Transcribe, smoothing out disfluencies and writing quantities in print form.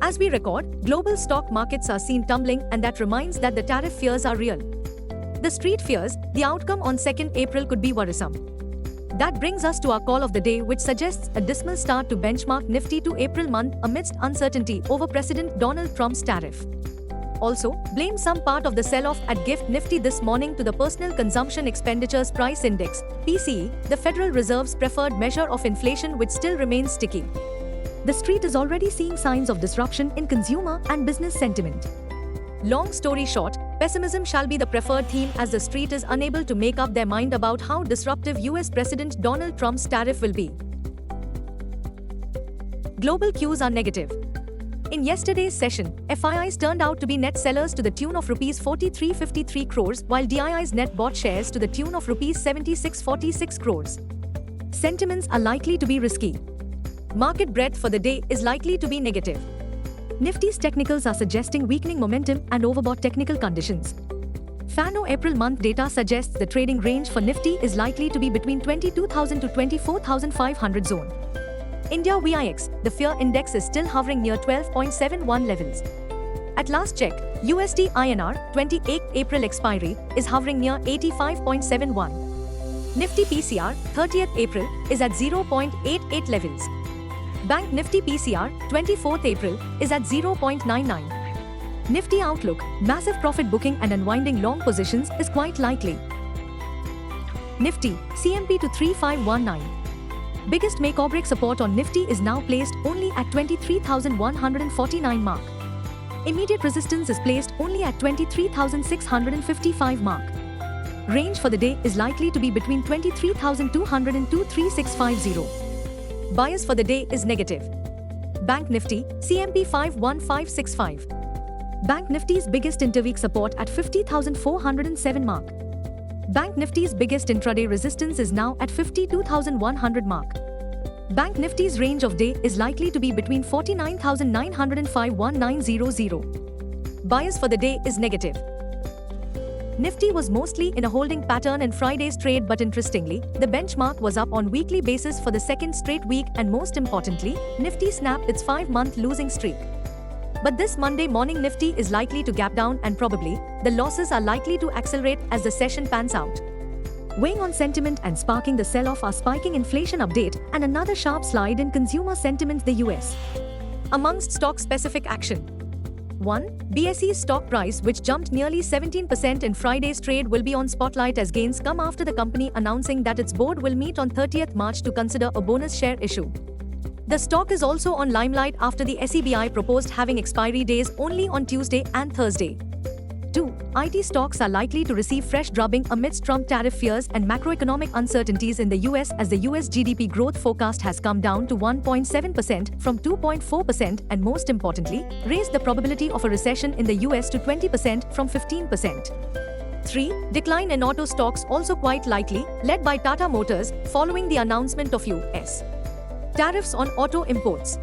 As we record, global stock markets are seen tumbling, and that reminds that the tariff fears are real. The street fears the outcome on 2nd April could be worrisome. That brings us to our call of the day, which suggests a dismal start to benchmark Nifty to April month amidst uncertainty over President Donald Trump's tariff. Also, blame some part of the sell-off at GIFT Nifty this morning to the Personal Consumption Expenditures Price Index, PCE, the Federal Reserve's preferred measure of inflation, which still remains sticky. The street is already seeing signs of disruption in consumer and business sentiment. Long story short, pessimism shall be the preferred theme as the street is unable to make up their mind about how disruptive US President Donald Trump's tariff will be. Global cues are negative. In yesterday's session, FIIs turned out to be net sellers to the tune of Rs 4353 crores, while DIIs net bought shares to the tune of Rs 7646 crores. Sentiments are likely to be risky. Market breadth for the day is likely to be negative. Nifty's technicals are suggesting weakening momentum and overbought technical conditions. Fano April month data suggests the trading range for Nifty is likely to be between 22,000 to 24,500 zone. India VIX, the fear index is still hovering near 12.71 levels. At last check, USD INR 28 April expiry is hovering near 85.71. Nifty PCR 30th April is at 0.88 levels. Bank Nifty PCR 24th April is at 0.99. Nifty outlook, massive profit booking and unwinding long positions is quite likely. Nifty, CMP to 3519. Biggest make or break support on Nifty is now placed only at 23,149 mark. Immediate resistance is placed only at 23,655 mark. Range for the day is likely to be between 23,200 and 23,650. Bias for the day is negative. Bank Nifty, CMP 51565. Bank Nifty's biggest interweek support at 50,407 mark. Bank Nifty's biggest intraday resistance is now at 52,100 mark. Bank Nifty's range of day is likely to be between 49,900 and 51900. Bias for the day is negative. Nifty was mostly in a holding pattern in Friday's trade, but interestingly, the benchmark was up on weekly basis for the second straight week, and most importantly, Nifty snapped its 5-month losing streak. But this Monday morning Nifty is likely to gap down, and probably, the losses are likely to accelerate as the session pans out. Weighing on sentiment and sparking the sell-off are spiking inflation update and another sharp slide in consumer sentiment the US. Amongst stock-specific action. 1. BSE's stock price, which jumped nearly 17% in Friday's trade, will be on spotlight as gains come after the company announcing that its board will meet on 30th March to consider a bonus share issue. The stock is also on limelight after the SEBI proposed having expiry days only on Tuesday and Thursday. 2. IT stocks are likely to receive fresh drubbing amidst Trump tariff fears and macroeconomic uncertainties in the US as the US GDP growth forecast has come down to 1.7% from 2.4% and, most importantly, raised the probability of a recession in the US to 20% from 15%. 3. Decline in auto stocks also quite likely, led by Tata Motors, following the announcement of US tariffs on auto imports.